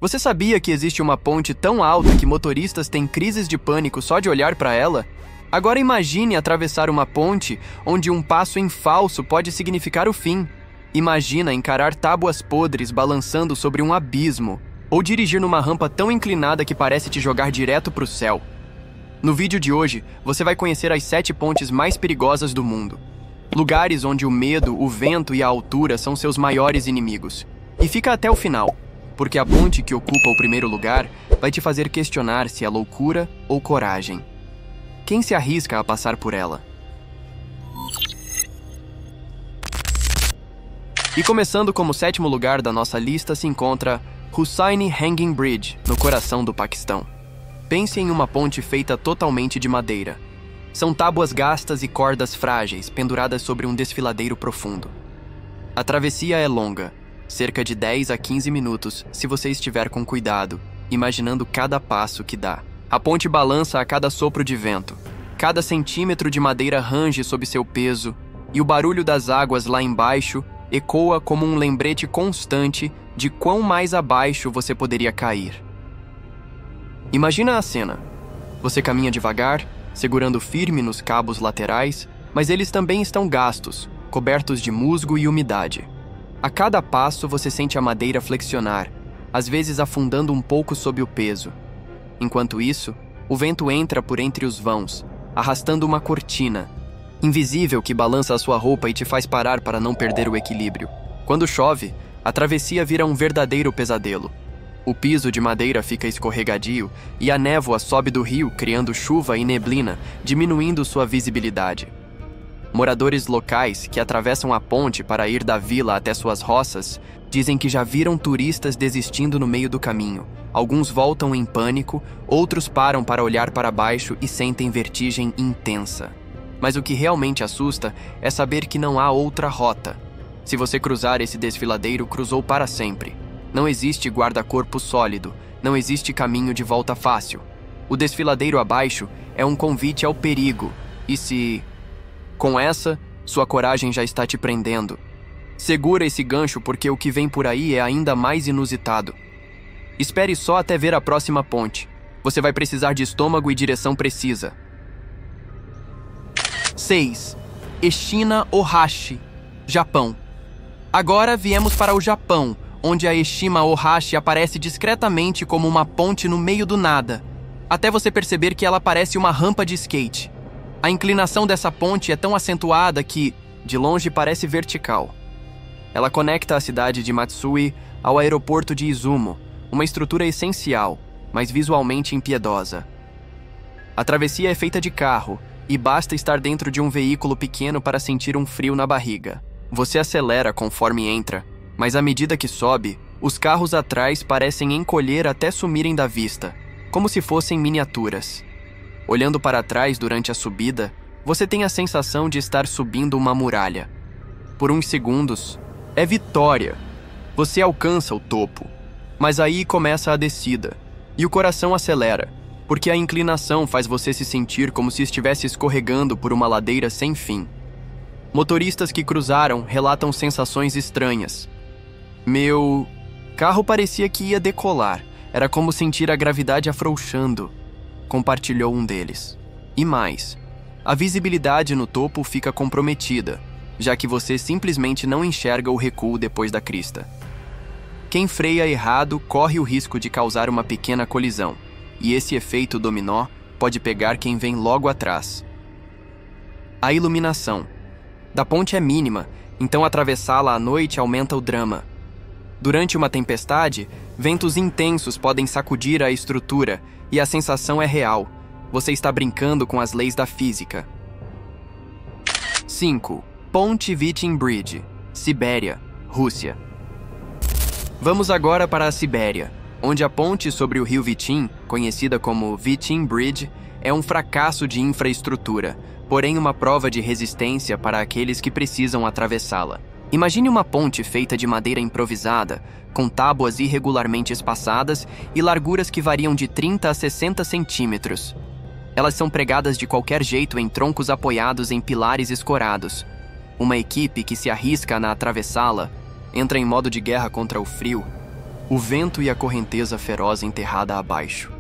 Você sabia que existe uma ponte tão alta que motoristas têm crises de pânico só de olhar para ela? Agora imagine atravessar uma ponte onde um passo em falso pode significar o fim. Imagina encarar tábuas podres balançando sobre um abismo, ou dirigir numa rampa tão inclinada que parece te jogar direto para o céu. No vídeo de hoje, você vai conhecer as 7 pontes mais perigosas do mundo. Lugares onde o medo, o vento e a altura são seus maiores inimigos. E fica até o final, porque a ponte que ocupa o primeiro lugar vai te fazer questionar se é loucura ou coragem. Quem se arrisca a passar por ela? E começando como 7º lugar da nossa lista se encontra Hussain Hanging Bridge, no coração do Paquistão. Pense em uma ponte feita totalmente de madeira. São tábuas gastas e cordas frágeis penduradas sobre um desfiladeiro profundo. A travessia é longa, cerca de 10 a 15 minutos se você estiver com cuidado, imaginando cada passo que dá. A ponte balança a cada sopro de vento. Cada centímetro de madeira range sob seu peso, e o barulho das águas lá embaixo ecoa como um lembrete constante de quão mais abaixo você poderia cair. Imagina a cena. Você caminha devagar, segurando firme nos cabos laterais, mas eles também estão gastos, cobertos de musgo e umidade. A cada passo você sente a madeira flexionar, às vezes afundando um pouco sob o peso. Enquanto isso, o vento entra por entre os vãos, arrastando uma cortina, invisível que balança a sua roupa e te faz parar para não perder o equilíbrio. Quando chove, a travessia vira um verdadeiro pesadelo. O piso de madeira fica escorregadio e a névoa sobe do rio, criando chuva e neblina, diminuindo sua visibilidade. Moradores locais que atravessam a ponte para ir da vila até suas roças dizem que já viram turistas desistindo no meio do caminho. Alguns voltam em pânico, outros param para olhar para baixo e sentem vertigem intensa. Mas o que realmente assusta é saber que não há outra rota. Se você cruzar esse desfiladeiro, cruzou para sempre. Não existe guarda-corpo sólido, não existe caminho de volta fácil. O desfiladeiro abaixo é um convite ao perigo, e se... Com essa, sua coragem já está te prendendo. Segura esse gancho porque o que vem por aí é ainda mais inusitado. Espere só até ver a próxima ponte. Você vai precisar de estômago e direção precisa. 6. Eshima Ohashi, Japão. Agora viemos para o Japão, onde a Eshima Ohashi aparece discretamente como uma ponte no meio do nada, até você perceber que ela parece uma rampa de skate. A inclinação dessa ponte é tão acentuada que, de longe, parece vertical. Ela conecta a cidade de Matsui ao aeroporto de Izumo, uma estrutura essencial, mas visualmente impiedosa. A travessia é feita de carro, e basta estar dentro de um veículo pequeno para sentir um frio na barriga. Você acelera conforme entra, mas à medida que sobe, os carros atrás parecem encolher até sumirem da vista, como se fossem miniaturas. Olhando para trás durante a subida, você tem a sensação de estar subindo uma muralha. Por uns segundos, é vitória. Você alcança o topo, mas aí começa a descida, e o coração acelera, porque a inclinação faz você se sentir como se estivesse escorregando por uma ladeira sem fim. Motoristas que cruzaram relatam sensações estranhas. Meu carro parecia que ia decolar. Era como sentir a gravidade afrouxando, compartilhou um deles. E mais, a visibilidade no topo fica comprometida, já que você simplesmente não enxerga o recuo depois da crista. Quem freia errado corre o risco de causar uma pequena colisão, e esse efeito dominó pode pegar quem vem logo atrás. A iluminação da ponte é mínima, então atravessá-la à noite aumenta o drama. Durante uma tempestade, ventos intensos podem sacudir a estrutura e a sensação é real. Você está brincando com as leis da física. 5. Ponte Vitim Bridge, Sibéria, Rússia. Vamos agora para a Sibéria, onde a ponte sobre o rio Vitim, conhecida como Vitim Bridge, é um fracasso de infraestrutura, porém uma prova de resistência para aqueles que precisam atravessá-la. Imagine uma ponte feita de madeira improvisada, com tábuas irregularmente espaçadas e larguras que variam de 30 a 60 centímetros. Elas são pregadas de qualquer jeito em troncos apoiados em pilares escorados. Uma equipe que se arrisca na atravessá-la entra em modo de guerra contra o frio, o vento e a correnteza feroz enterrada abaixo.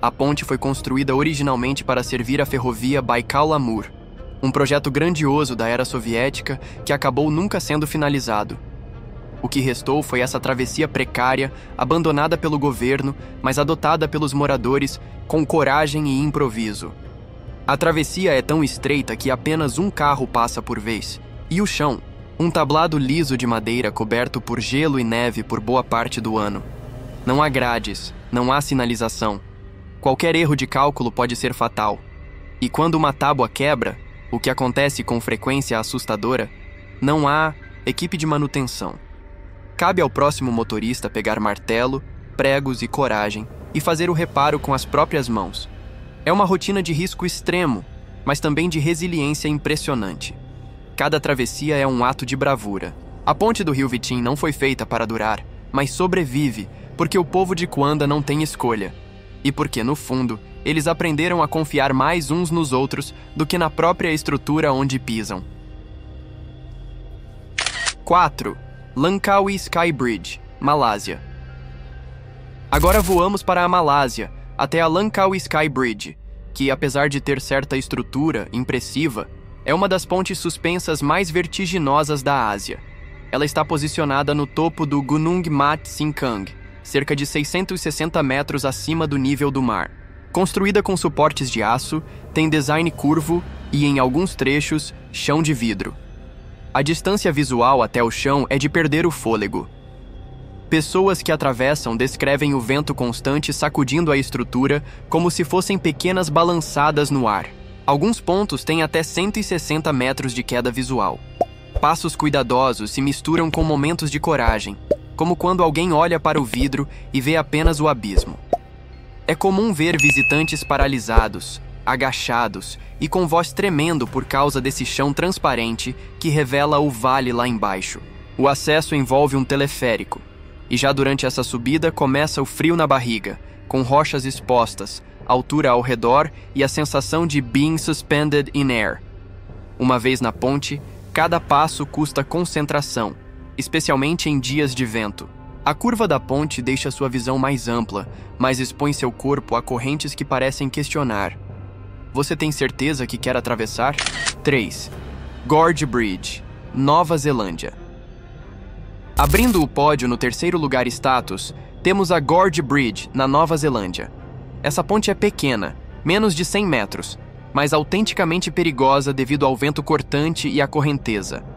A ponte foi construída originalmente para servir a ferrovia Baikal-Amur, um projeto grandioso da era soviética que acabou nunca sendo finalizado. O que restou foi essa travessia precária, abandonada pelo governo, mas adotada pelos moradores com coragem e improviso. A travessia é tão estreita que apenas um carro passa por vez, e o chão, um tablado liso de madeira coberto por gelo e neve por boa parte do ano. Não há grades, não há sinalização. Qualquer erro de cálculo pode ser fatal. E quando uma tábua quebra, o que acontece com frequência assustadora, não há equipe de manutenção. Cabe ao próximo motorista pegar martelo, pregos e coragem e fazer o reparo com as próprias mãos. É uma rotina de risco extremo, mas também de resiliência impressionante. Cada travessia é um ato de bravura. A ponte do rio Vitim não foi feita para durar, mas sobrevive porque o povo de Kuanda não tem escolha. E porque, no fundo, eles aprenderam a confiar mais uns nos outros do que na própria estrutura onde pisam. 4. Langkawi Sky Bridge, Malásia. Agora voamos para a Malásia, até a Langkawi Sky Bridge, que, apesar de ter certa estrutura impressiva, é uma das pontes suspensas mais vertiginosas da Ásia. Ela está posicionada no topo do Gunung Mat Singkang, cerca de 660 metros acima do nível do mar. Construída com suportes de aço, tem design curvo e, em alguns trechos, chão de vidro. A distância visual até o chão é de perder o fôlego. Pessoas que atravessam descrevem o vento constante sacudindo a estrutura como se fossem pequenas balançadas no ar. Alguns pontos têm até 160 metros de queda visual. Passos cuidadosos se misturam com momentos de coragem, como quando alguém olha para o vidro e vê apenas o abismo. É comum ver visitantes paralisados, agachados e com voz tremendo por causa desse chão transparente que revela o vale lá embaixo. O acesso envolve um teleférico, e já durante essa subida começa o frio na barriga, com rochas expostas, altura ao redor e a sensação de being suspended in air. Uma vez na ponte, cada passo custa concentração, especialmente em dias de vento. A curva da ponte deixa sua visão mais ampla, mas expõe seu corpo a correntes que parecem questionar. Você tem certeza que quer atravessar? 3. Gorge Bridge, Nova Zelândia. Abrindo o pódio no terceiro lugar status, temos a Gorge Bridge, na Nova Zelândia. Essa ponte é pequena, menos de 100 metros, mas autenticamente perigosa devido ao vento cortante e à correnteza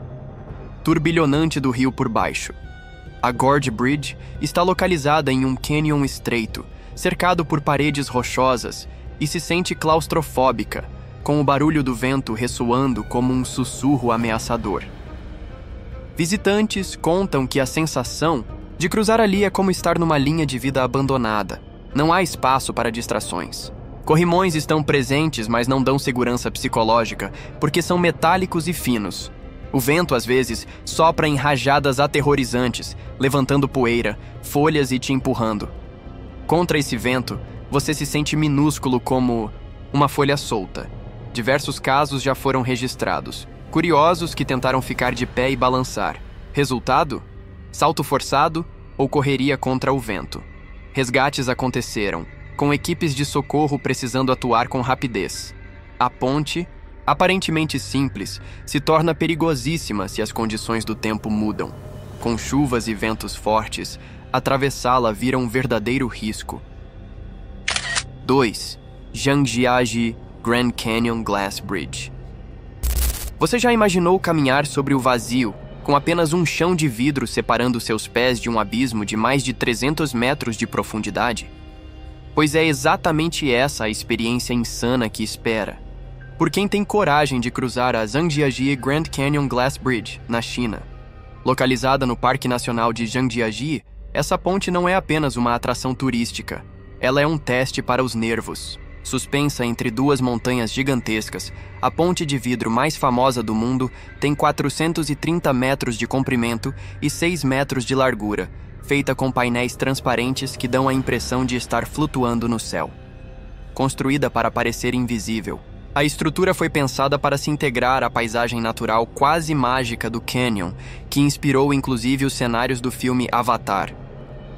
turbilhonante do rio por baixo. A Gorge Bridge está localizada em um cânion estreito, cercado por paredes rochosas, e se sente claustrofóbica, com o barulho do vento ressoando como um sussurro ameaçador. Visitantes contam que a sensação de cruzar ali é como estar numa linha de vida abandonada. Não há espaço para distrações. Corrimões estão presentes, mas não dão segurança psicológica, porque são metálicos e finos. O vento, às vezes, sopra em rajadas aterrorizantes, levantando poeira, folhas e te empurrando. Contra esse vento, você se sente minúsculo como uma folha solta. Diversos casos já foram registrados. Curiosos que tentaram ficar de pé e balançar. Resultado? Salto forçado ou correria contra o vento. Resgates aconteceram, com equipes de socorro precisando atuar com rapidez. A ponte, aparentemente simples, se torna perigosíssima se as condições do tempo mudam. Com chuvas e ventos fortes, atravessá-la vira um verdadeiro risco. 2. Zhangjiajie Grand Canyon Glass Bridge. Você já imaginou caminhar sobre o vazio, com apenas um chão de vidro separando seus pés de um abismo de mais de 300 metros de profundidade? Pois é exatamente essa a experiência insana que espera por quem tem coragem de cruzar a Zhangjiajie Grand Canyon Glass Bridge, na China. Localizada no Parque Nacional de Zhangjiajie, essa ponte não é apenas uma atração turística. Ela é um teste para os nervos. Suspensa entre duas montanhas gigantescas, a ponte de vidro mais famosa do mundo tem 430 metros de comprimento e 6 metros de largura, feita com painéis transparentes que dão a impressão de estar flutuando no céu. Construída para parecer invisível, a estrutura foi pensada para se integrar à paisagem natural quase mágica do canyon, que inspirou inclusive os cenários do filme Avatar.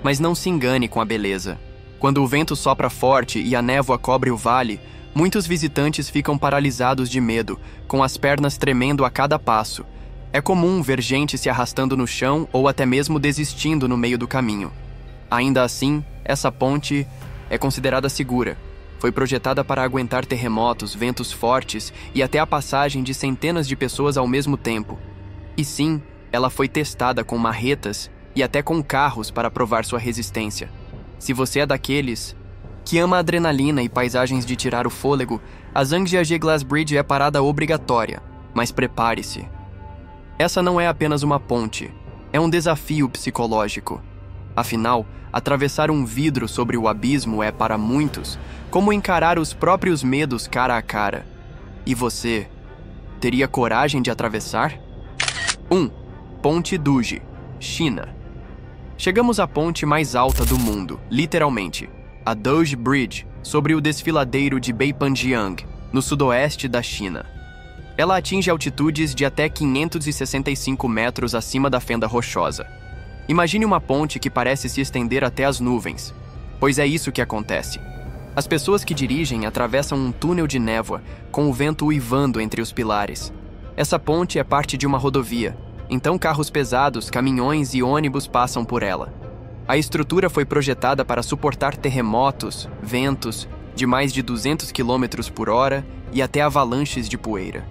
Mas não se engane com a beleza. Quando o vento sopra forte e a névoa cobre o vale, muitos visitantes ficam paralisados de medo, com as pernas tremendo a cada passo. É comum ver gente se arrastando no chão ou até mesmo desistindo no meio do caminho. Ainda assim, essa ponte é considerada segura. Foi projetada para aguentar terremotos, ventos fortes e até a passagem de centenas de pessoas ao mesmo tempo. E sim, ela foi testada com marretas e até com carros para provar sua resistência. Se você é daqueles que ama adrenalina e paisagens de tirar o fôlego, a Zhangjiajie Glass Bridge é parada obrigatória, mas prepare-se. Essa não é apenas uma ponte, é um desafio psicológico. Afinal, atravessar um vidro sobre o abismo é, para muitos, como encarar os próprios medos cara a cara. E você, teria coragem de atravessar? 1. Ponte Duji, China. Chegamos à ponte mais alta do mundo, literalmente, a Duji Bridge, sobre o desfiladeiro de Beipanjiang, no sudoeste da China. Ela atinge altitudes de até 565 metros acima da fenda rochosa. Imagine uma ponte que parece se estender até as nuvens, pois é isso que acontece. As pessoas que dirigem atravessam um túnel de névoa, com o vento uivando entre os pilares. Essa ponte é parte de uma rodovia, então carros pesados, caminhões e ônibus passam por ela. A estrutura foi projetada para suportar terremotos, ventos de mais de 200 km por hora e até avalanches de poeira.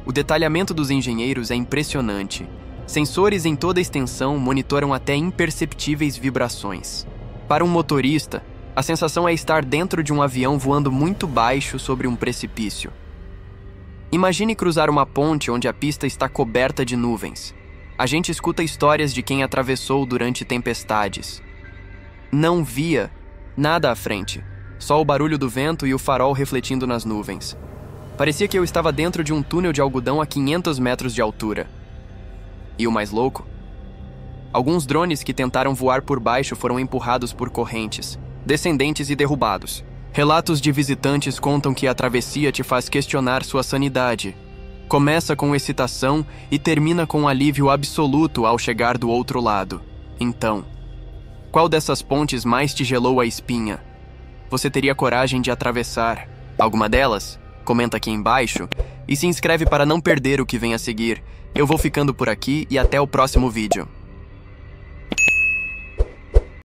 O detalhamento dos engenheiros é impressionante. Sensores em toda a extensão monitoram até imperceptíveis vibrações. Para um motorista, a sensação é estar dentro de um avião voando muito baixo sobre um precipício. Imagine cruzar uma ponte onde a pista está coberta de nuvens. A gente escuta histórias de quem atravessou durante tempestades. Não via nada à frente, só o barulho do vento e o farol refletindo nas nuvens. Parecia que eu estava dentro de um túnel de algodão a 500 metros de altura. E o mais louco? Alguns drones que tentaram voar por baixo foram empurrados por correntes, descendentes e derrubados. Relatos de visitantes contam que a travessia te faz questionar sua sanidade. Começa com excitação e termina com um alívio absoluto ao chegar do outro lado. Então, qual dessas pontes mais te gelou a espinha? Você teria coragem de atravessar alguma delas? Comenta aqui embaixo e se inscreve para não perder o que vem a seguir. Eu vou ficando por aqui e até o próximo vídeo.